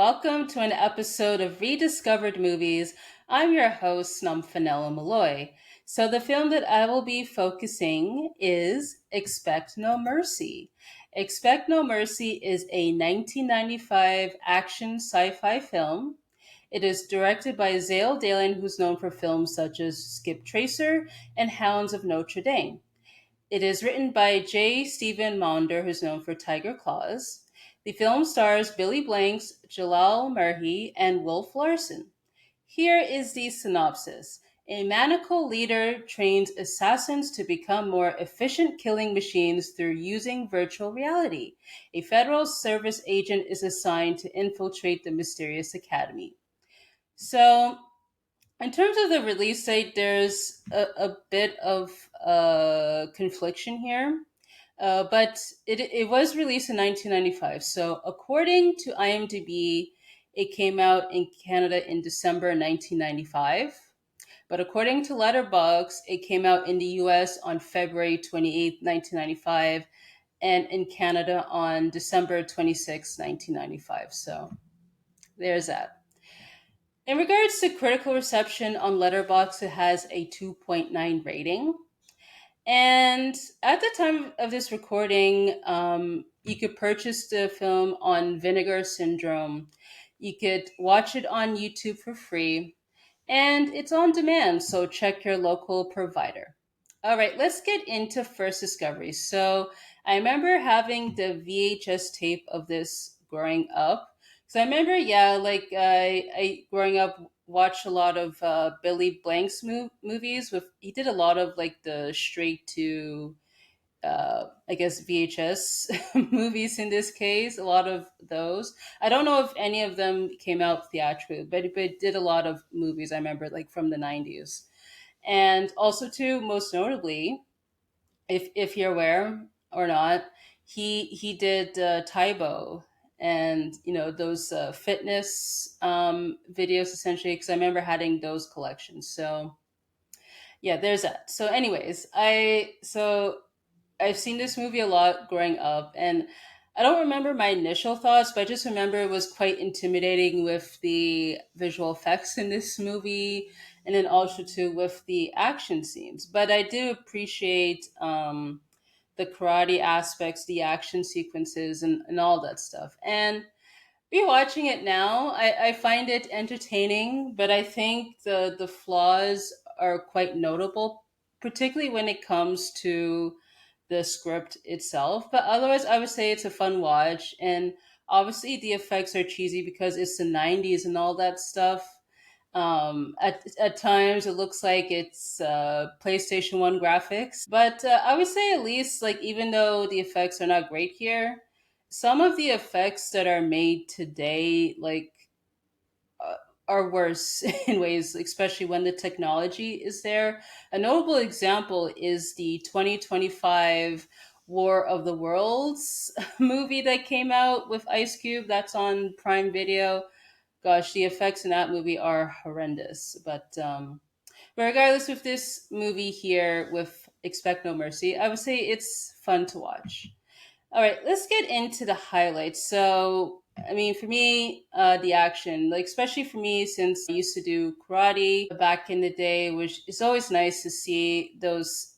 welcome to an episode of Rediscovered Movies. I'm your host, Nomfanelo Malloy. So, the film that I will be focusing is Expect No Mercy. Expect No Mercy is a 1995 action sci fi film. It is directed by Zale Dalen, who's known for films such as Skip Tracer and Hounds of Notre Dame. It is written by J. Stephen Maunder, who's known for Tiger Claws. The film stars Billy Blanks, Jalal Merhi, and Wolf Larson. Here is the synopsis. A maniacal leader trains assassins to become more efficient killing machines through using virtual reality. A federal service agent is assigned to infiltrate the mysterious academy. So, in terms of the release date, there's a bit of confliction here. But it was released in 1995. So, according to IMDb, it came out in Canada in December 1995. But according to Letterboxd, it came out in the US on February 28th, 1995, and in Canada on December 26th, 1995. So, there's that. In regards to critical reception on Letterboxd, it has a 2.9 rating. And at the time of this recording, you could purchase the film on Vinegar Syndrome. You could watch it on YouTube for free, and it's on demand, so check your local provider. All right, let's get into first discovery. So I remember having the VHS tape of this growing up. So I remember, yeah, I growing up watched a lot of Billy Blank's movies. With he did a lot of like the straight to I guess VHS movies in this case, a lot of those. I don't know if any of them came out theatrically, but it did a lot of movies I remember like from the 90s. And also too, most notably, if you're aware or not, he did Taibo and those fitness videos essentially because I remember having those collections. So yeah, there's that. So anyways, I've seen this movie a lot growing up, and I don't remember my initial thoughts, but I just remember it was quite intimidating with the visual effects in this movie, and then also too with the action scenes. But I do appreciate the karate aspects, the action sequences, and all that stuff. And rewatching it now, I find it entertaining, but I think the flaws are quite notable, particularly when it comes to the script itself. But otherwise, I would say it's a fun watch. And obviously, the effects are cheesy because it's the 90s and all that stuff. At times, it looks like it's PlayStation 1 graphics. But I would say at least, like, even though the effects are not great here, some of the effects that are made today, uh, are worse in ways, especially when the technology is there. A notable example is the 2025 War of the Worlds movie that came out with Ice Cube. That's on Prime Video. Gosh, the effects in that movie are horrendous. But regardless, with this movie here, with Expect No Mercy, I would say it's fun to watch. All right, let's get into the highlights. So, I mean, for me, the action, like especially for me, since I used to do karate back in the day, which is always nice to see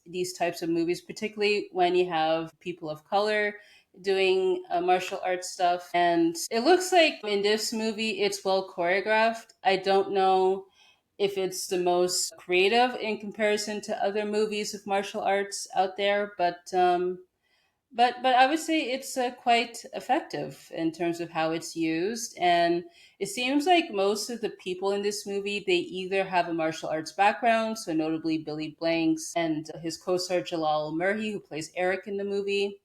these types of movies, particularly when you have people of color doing martial arts stuff. And it looks like in this movie, it's well choreographed. I don't know if it's the most creative in comparison to other movies of martial arts out there, but I would say it's quite effective in terms of how it's used, and it seems like most of the people in this movie they either have a martial arts background, so notably Billy Blanks and his co-star Jalal Merhi, who plays Eric in the movie,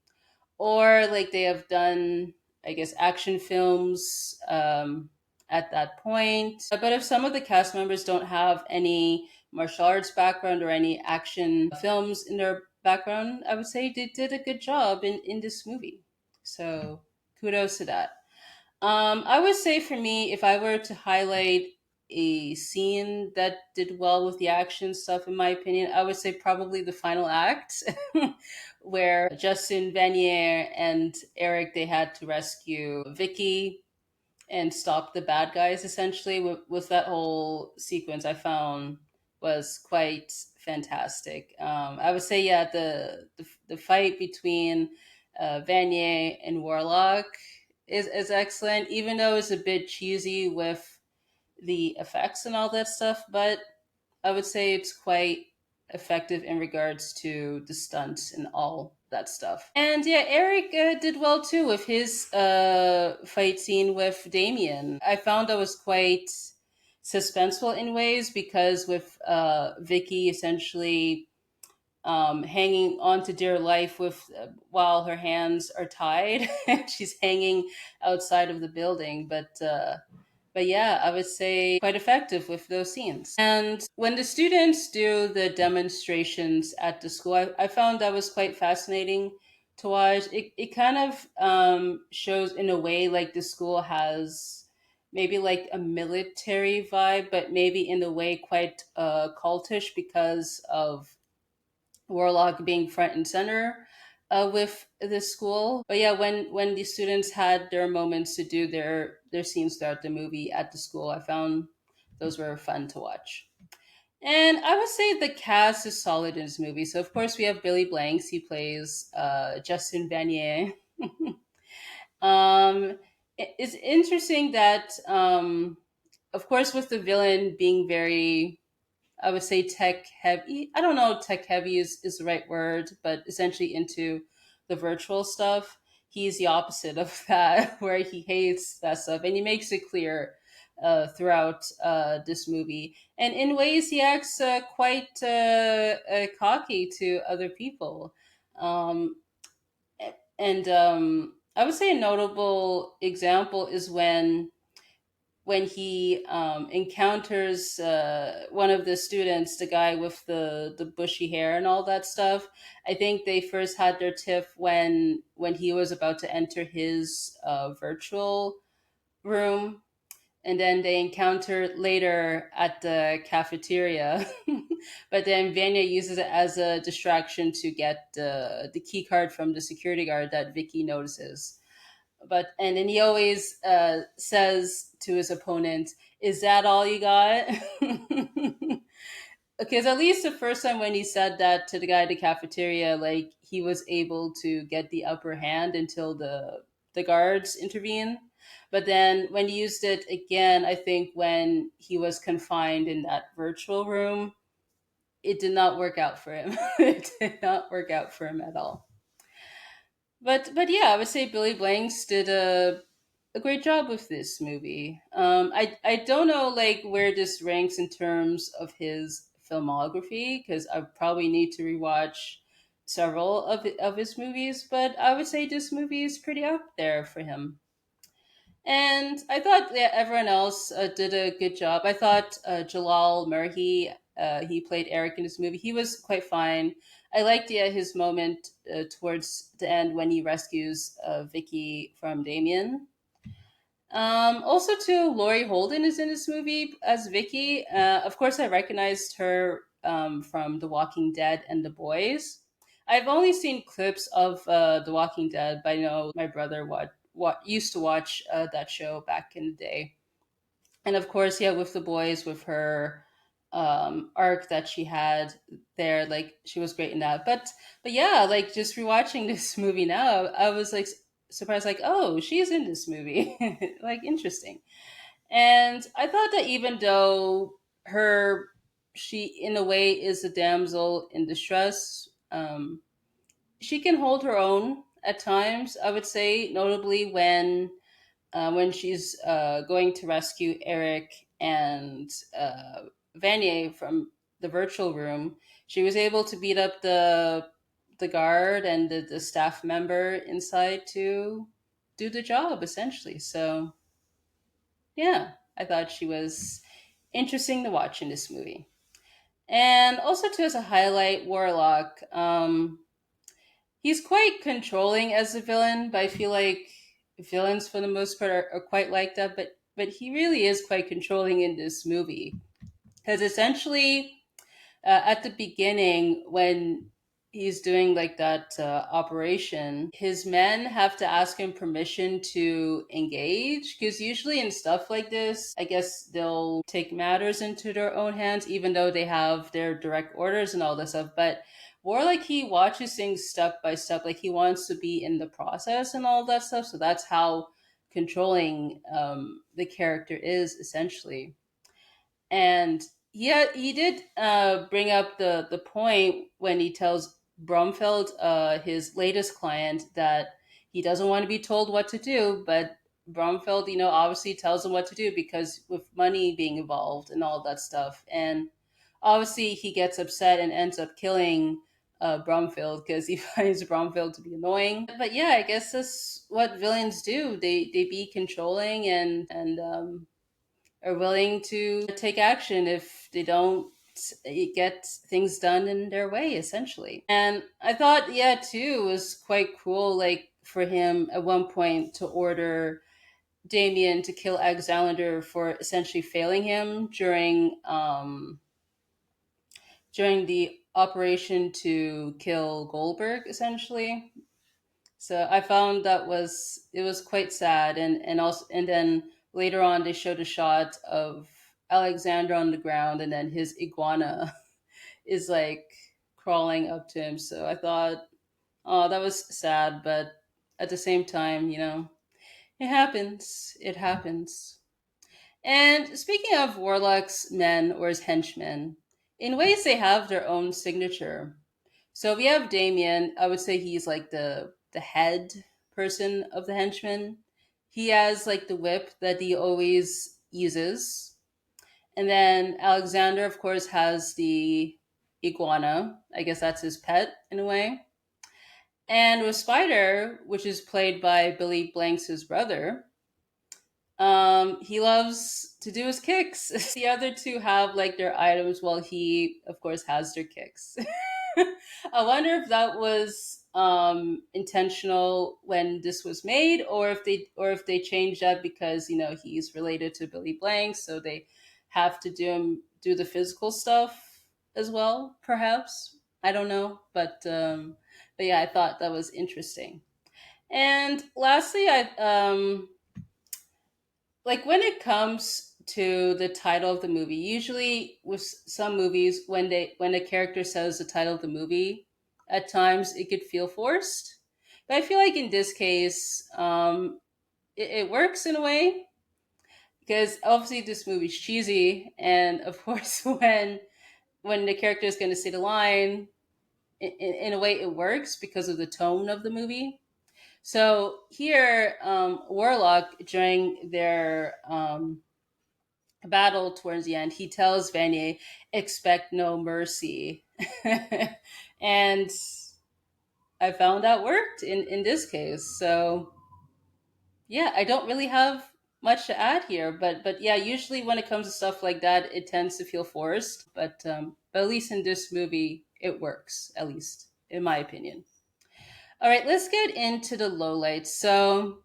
or like they have done, I guess, action films at that point. But if some of the cast members don't have any martial arts background or any action films in their background, I would say they did a good job in this movie. So kudos to that. I would say for me, if I were to highlight a scene that did well with the action stuff, in my opinion, I would say probably the final act, where Justin Vanier and Eric they had to rescue Vicky and stop the bad guys essentially with that whole sequence. I found was quite fantastic. I would say, yeah, the fight between Vanier and Warlock is excellent, even though it's a bit cheesy with the effects and all that stuff. But I would say it's quite effective in regards to the stunts and all that stuff. And yeah, Eric did well too with his fight scene with Damien. I found that was quite suspenseful in ways because with Vicky essentially hanging on to dear life with while her hands are tied, and she's hanging outside of the building, but yeah, I would say quite effective with those scenes. And when the students do the demonstrations at the school, I found that was quite fascinating to watch. It kind of shows, in a way, like the school has maybe like a military vibe, but maybe in a way quite cultish because of Warlock being front and center with the school. But yeah, when the students had their moments to do their scenes throughout the movie at the school, I found those were fun to watch. And I would say the cast is solid in this movie. So of course we have Billy Blanks. He plays Justin Vanier. It's interesting that, of course, with the villain being very, I would say, tech heavy. I don't know if tech heavy is the right word, but essentially into the virtual stuff. He's the opposite of that, where he hates that stuff, and he makes it clear throughout this movie. And in ways, he acts quite cocky to other people. Um, and I would say a notable example is when he encounters one of the students, the guy with the bushy hair and all that stuff. I think they first had their tiff when he was about to enter his virtual room, and then they encounter later at the cafeteria. But then Vanya uses it as a distraction to get the key card from the security guard that Vicky notices. But and then he always says to his opponent, "Is that all you got?" Because at least the first time when he said that to the guy at the cafeteria, like he was able to get the upper hand until the guards intervene. But then when he used it again, I think when he was confined in that virtual room, it did not work out for him. It did not work out for him at all. But yeah, I would say Billy Blanks did a great job with this movie. I don't know like where this ranks in terms of his filmography because I probably need to rewatch several of his movies, but I would say this movie is pretty up there for him. And I thought, yeah, everyone else did a good job. I thought Jalal Merhi, he played Eric in this movie. He was quite fine. I liked, yeah, his moment towards the end when he rescues Vicky from Damien. Also, too, Laurie Holden is in this movie as Vicky. Of course, I recognized her from The Walking Dead and The Boys. I've only seen clips of The Walking Dead, but I know my brother what used to watch that show back in the day. And of course, yeah, with The Boys, with her arc that she had there, like she was great in that. But yeah, like just rewatching this movie now, I was like surprised, like, oh, she's in this movie. Like, interesting. And I thought that even though her she in a way is a damsel in distress, she can hold her own at times, I would say, notably when she's going to rescue Eric and Vanier from the virtual room. She was able to beat up the guard and the staff member inside to do the job essentially. So yeah, I thought she was interesting to watch in this movie. And also too, as a highlight, Warlock. He's quite controlling as a villain, but I feel like villains for the most part are quite like that. But he really is quite controlling in this movie because essentially at the beginning when he's doing like that operation, his men have to ask him permission to engage, because usually in stuff like this, I guess they'll take matters into their own hands even though they have their direct orders and all this stuff. But more like he watches things step by step, like he wants to be in the process and all that stuff. So that's how controlling the character is essentially. And yeah, he did bring up the point when he tells Bromfeld, his latest client, that he doesn't want to be told what to do, but Bromfeld, obviously tells him what to do because with money being involved and all that stuff. And obviously he gets upset and ends up killing Bromfield because he finds Bromfield to be annoying. But yeah, I guess that's what villains do. They be controlling and are willing to take action if they don't get things done in their way, essentially. And I thought, yeah, too, it was quite cool, like for him at one point to order Damien to kill Alexander for essentially failing him during the operation to kill Goldberg, essentially. So I found that was it was quite sad, and then later on they showed a shot of Alexander on the ground, and then his iguana is like crawling up to him. So I thought, oh, that was sad, but at the same time, it happens. It happens. And speaking of Warlock's men or his henchmen, in ways they have their own signature. So we have Damien. I would say he's like the head person of the henchmen. He has like the whip that he always uses. And then Alexander, of course, has the iguana. I guess that's his pet in a way. And with Spider, which is played by Billy Blanks' brother, he loves to do his kicks. The other two have like their items, while he, of course, has their kicks. I wonder if that was intentional when this was made, or if they changed that because he's related to Billy Blanks, so they have to do the physical stuff as well. Perhaps, I don't know, but yeah, I thought that was interesting. And lastly, I like when it comes to the title of the movie, usually with some movies, when a character says the title of the movie, at times it could feel forced. But I feel like in this case, it works in a way, because obviously this movie's cheesy, and of course when the character is going to say the line, in a way it works because of the tone of the movie. So here, Warlock, during their battle towards the end, he tells Vanier, "Expect no mercy," and I found that worked in this case. So yeah, I don't really have much to add here, but yeah, usually when it comes to stuff like that, it tends to feel forced. But at least in this movie, it works. At least in my opinion. All right, let's get into the lowlights. So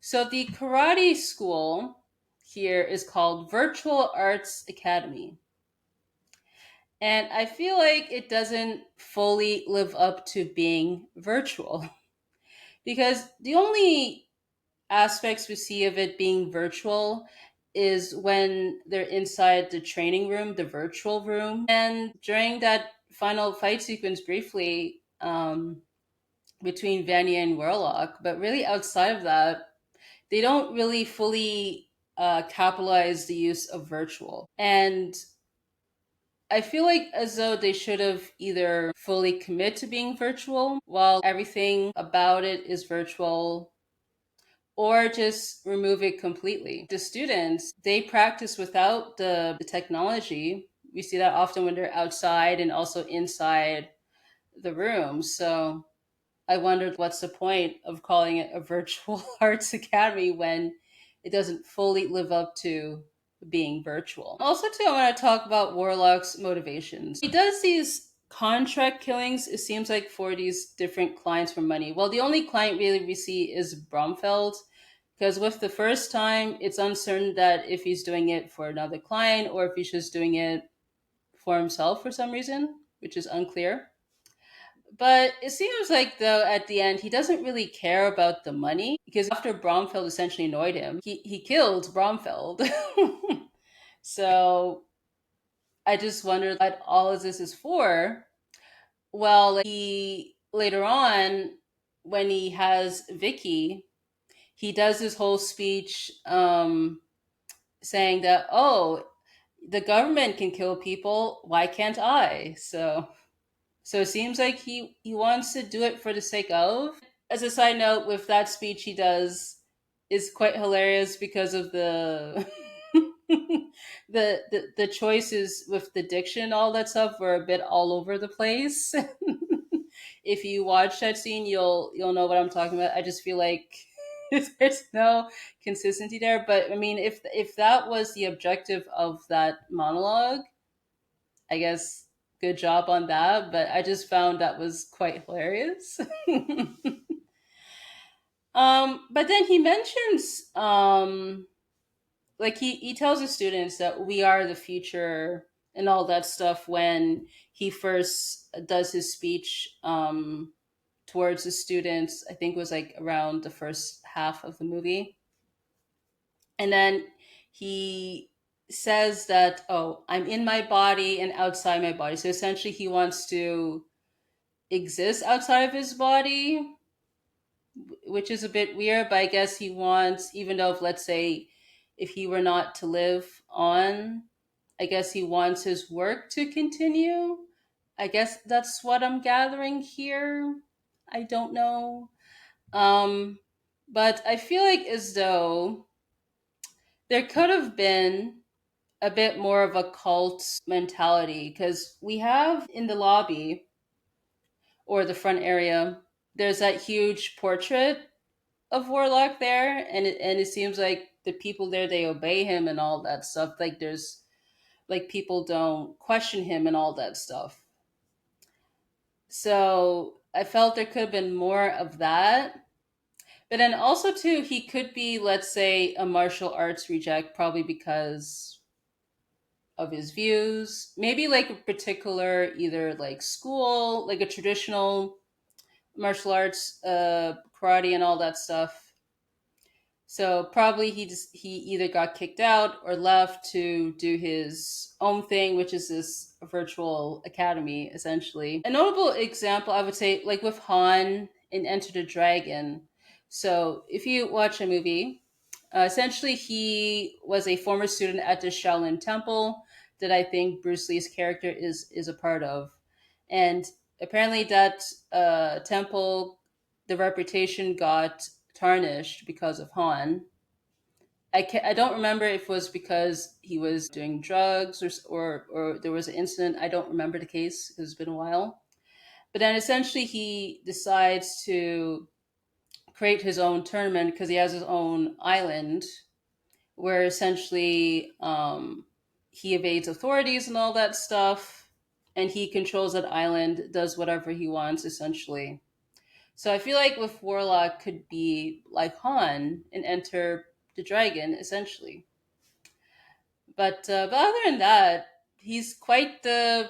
the karate school here is called Virtual Arts Academy. And I feel like it doesn't fully live up to being virtual because the only aspects we see of it being virtual is when they're inside the training room, the virtual room. And during that final fight sequence, briefly, between Vanya and Warlock, but really outside of that, they don't really fully capitalize the use of virtual. And I feel like as though they should have either fully commit to being virtual while everything about it is virtual, or just remove it completely. The students, they practice without the technology. We see that often when they're outside and also inside the room. So I wondered, what's the point of calling it a virtual arts academy when it doesn't fully live up to being virtual. Also, too, I want to talk about Warlock's motivations. He does these contract killings, it seems like, for these different clients for money. Well, the only client really we see is Bromfeld, because with the first time, it's uncertain that if he's doing it for another client or if he's just doing it for himself for some reason, which is unclear. But it seems like, though, at the end, he doesn't really care about the money because after Bromfeld essentially annoyed him, he killed Bromfeld. So I just wondered what all of this is for. Well, like, he later on, when he has Vicky, he does this whole speech saying that, oh, the government can kill people, why can't I? So it seems like he wants to do it for the sake of. As a side note, with that speech he does is quite hilarious because of the the choices with the diction, all that stuff were a bit all over the place. If you watch that scene, you'll know what I'm talking about. I just feel like there's no consistency there. But I mean, if that was the objective of that monologue, I guess good job on that. But I just found that was quite hilarious. But then he mentions, like he tells the students that we are the future and all that stuff when he first does his speech towards the students. I think it was like around the first half of the movie. And then he says that, oh, I'm in my body and outside my body. So essentially, he wants to exist outside of his body, which is a bit weird, but I guess he wants, even though, if, let's say, if he were not to live on, I guess he wants his work to continue. I guess that's what I'm gathering here. I don't know. Um, but I feel like as though there could have been a bit more of a cult mentality because we have in the lobby or the front area, there's that huge portrait of Warlock there, and it seems like the people there, they obey him and all that stuff. Like there's like people don't question him and all that stuff. So I felt there could have been more of that. But then also too, he could be, let's say, a martial arts reject, probably because of his views. Maybe like a particular either like school, like a traditional martial arts, karate and all that stuff. So probably he either got kicked out or left to do his own thing, which is this virtual academy essentially. A notable example, I would say, like with Han in Enter the Dragon. So if you watch a movie, essentially he was a former student at the Shaolin Temple that I think Bruce Lee's character is a part of, and apparently that temple, the reputation got tarnished because of Han. I don't remember if it was because he was doing drugs or there was an incident. I don't remember the case. It's been a while. But then essentially he decides to create his own tournament because he has his own island where essentially he evades authorities and all that stuff. And he controls that island, does whatever he wants essentially. So I feel like with Warlock could be like Han and Enter the Dragon essentially. But other than that, he's quite the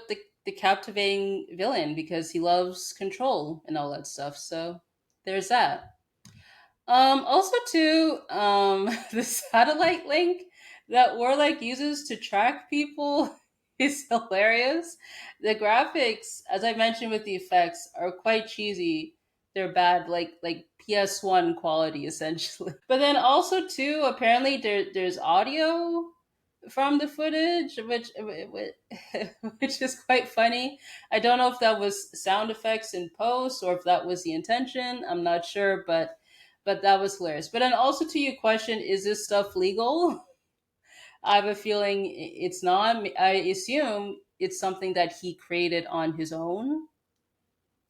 captivating villain because he loves control and all that stuff. So there's that. Also, too, the satellite link that Warlock uses to track people is hilarious. The graphics, as I mentioned with the effects, are quite cheesy. They're bad, like PS1 quality essentially. But then also too, apparently there's audio from the footage, which is quite funny. I don't know if that was sound effects in post or if that was the intention. I'm not sure, but that was hilarious. But then also to your question, is this stuff legal? I have a feeling it's not. I assume it's something that he created on his own.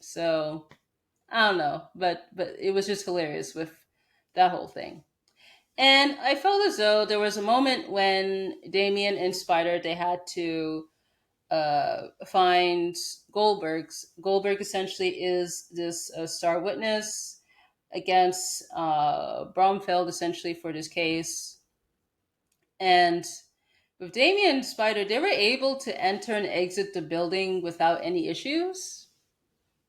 So I don't know, but it was just hilarious with that whole thing. And I felt as though there was a moment when Damien and Spider, they had to find Goldberg's. Goldberg essentially is this star witness against Bromfeld essentially for this case. And with Damien and Spider, they were able to enter and exit the building without any issues.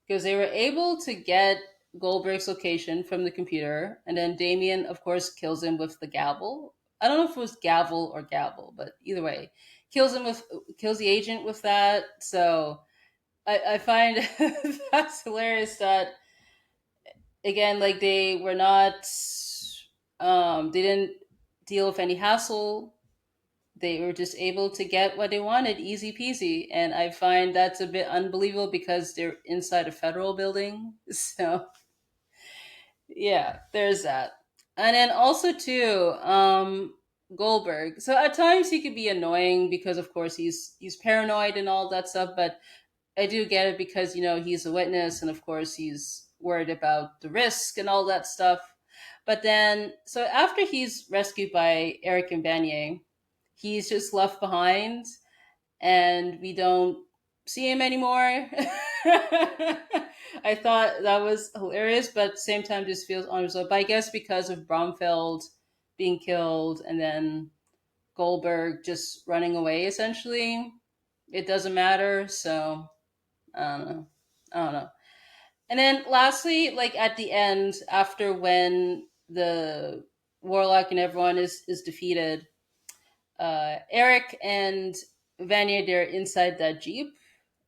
because they were able to get Goldberg's location from the computer, and then Damien, of course, kills him with the gavel. I don't know if it was gavel or gavel, but either way, kills the agent with that. So I find that's hilarious that again, like they were not, they didn't deal with any hassle. They were just able to get what they wanted, easy peasy. And I find that's a bit unbelievable because they're inside a federal building. So yeah, there's that. And then also too, Goldberg. So at times he could be annoying because of course he's paranoid and all that stuff, but I do get it because he's a witness, and of course he's worried about the risk and all that stuff. But then, so after he's rescued by Eric and Vanier, he's just left behind, and we don't see him anymore. I thought that was hilarious, but at the same time, just feels unresolved. But I guess because of Bromfeld being killed, and then Goldberg just running away, essentially, it doesn't matter. So I don't know. I don't know. And then lastly, like at the end, after when the warlock and everyone is defeated, Eric and Vanya they're inside that jeep,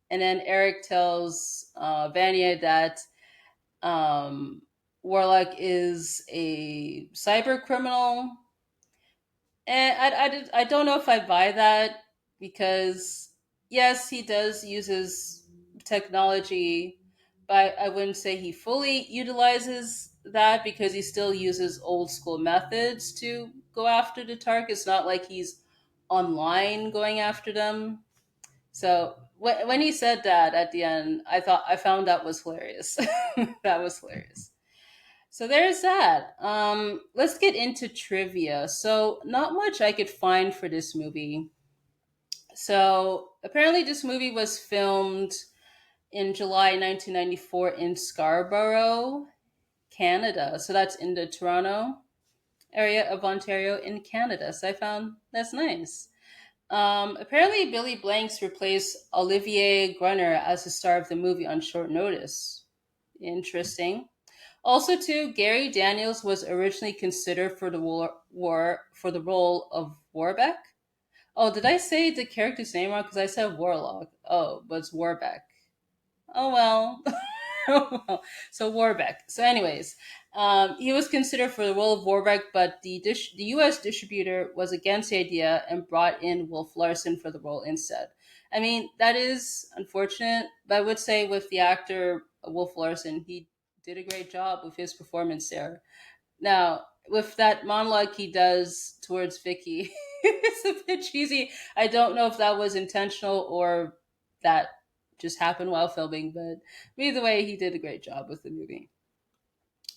and then Eric tells Vanya that um, Warlock is a cyber criminal, and I don't know if I buy that because yes, he does use his technology, but I wouldn't say he fully utilizes that because he still uses old school methods to go after the target. It's not like he's online going after them. So when he said that at the end, I found that was hilarious. That was hilarious. So there's that. Let's get into trivia. So not much I could find for this movie. So apparently this movie was filmed in July 1994 in Scarborough, Canada. So that's in the Toronto area of Ontario in Canada. So I found that's nice. Apparently, Billy Blanks replaced Olivier Grunner as the star of the movie on short notice. Interesting. Also, too, Gary Daniels was originally considered for the for the role of Warbeck. Oh, did I say the character's name wrong? Because I said Warlock. Oh, but it's Warbeck. Oh well. Oh, well. So Warbeck. So, anyways, he was considered for the role of Warbeck, but the U.S. distributor was against the idea and brought in Wolf Larson for the role instead. I mean, that is unfortunate, but I would say with the actor Wolf Larson, he did a great job with his performance there. Now, with that monologue he does towards Vicky, it's a bit cheesy. I don't know if that was intentional or that just happened while filming, but either way, he did a great job with the movie.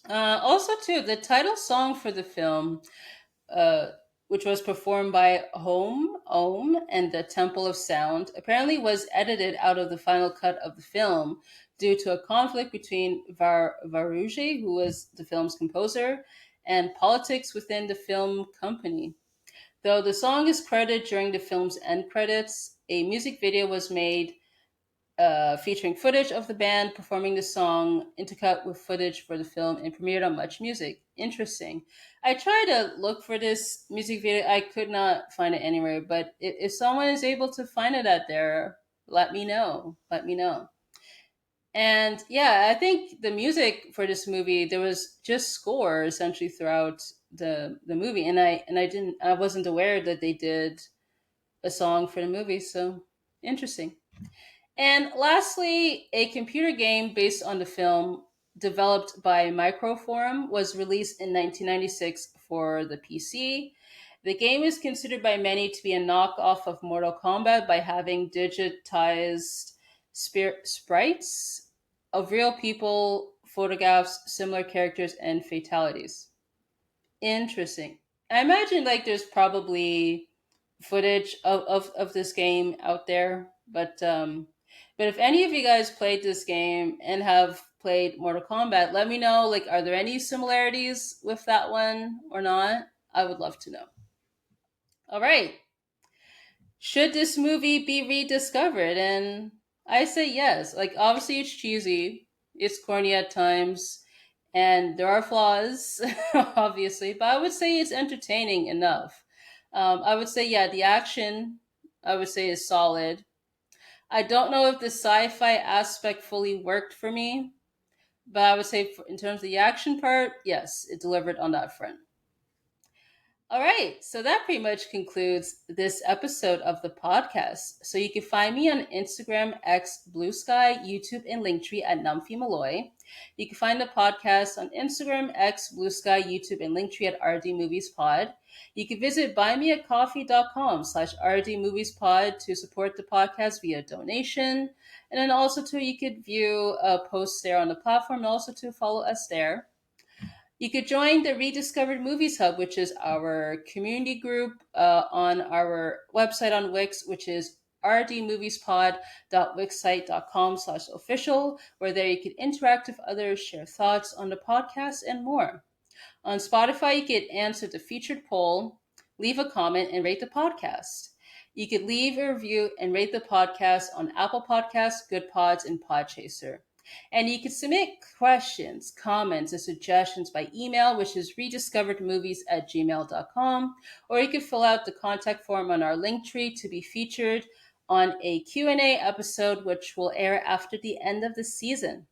Also, too, the title song for the film, uh, which was performed by Home, Ohm, and the Temple of Sound, apparently was edited out of the final cut of the film due to a conflict between Varuge, who was the film's composer, and politics within the film company. Though the song is credited during the film's end credits, a music video was made featuring footage of the band performing the song intercut with footage for the film and premiered on Much Music. Interesting. I tried to look for this music video. I could not find it anywhere, but if someone is able to find it out there, let me know. Let me know. And yeah, I think the music for this movie, there was just score essentially throughout the movie, and I wasn't aware that they did a song for the movie. So interesting. And lastly, a computer game based on the film, developed by Microforum, was released in 1996 for the PC. The game is considered by many to be a knockoff of Mortal Kombat by having digitized sprites of real people, photographs, similar characters, and fatalities. Interesting. I imagine like there's probably footage of this game out there, but if any of you guys played this game and have played Mortal Kombat, let me know. Like, are there any similarities with that one or not? I would love to know. All right. Should this movie be rediscovered? And I say yes. Like, obviously, it's cheesy. It's corny at times, and there are flaws, obviously, but I would say it's entertaining enough. I would say, yeah, the action, I would say, is solid. I don't know if the sci fi aspect fully worked for me, but I would say, in terms of the action part, yes, it delivered on that front. All right, so that pretty much concludes this episode of the podcast. So you can find me on Instagram, X, Blue Sky, YouTube, and Linktree at Nomfanelo. You can find the podcast on Instagram, X, Blue Sky, YouTube, and Linktree at RD Movies Pod. You can visit buymeacoffee.com/RD Movies Pod to support the podcast via donation. And then also too, you could view posts there on the platform and also to follow us there. You could join the Rediscovered Movies Hub, which is our community group on our website on Wix, which is rdmoviespod.wixsite.com/official, where there you can interact with others, share thoughts on the podcast, and more. On Spotify, you could answer the featured poll, leave a comment, and rate the podcast. You could leave a review and rate the podcast on Apple Podcasts, Good Pods, and Podchaser. And you can submit questions, comments, and suggestions by email, which is rediscoveredmovies@gmail.com, or you can fill out the contact form on our link tree to be featured on a Q&A episode, which will air after the end of the season.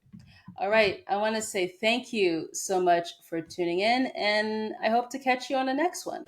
All right, I want to say thank you so much for tuning in, and I hope to catch you on the next one.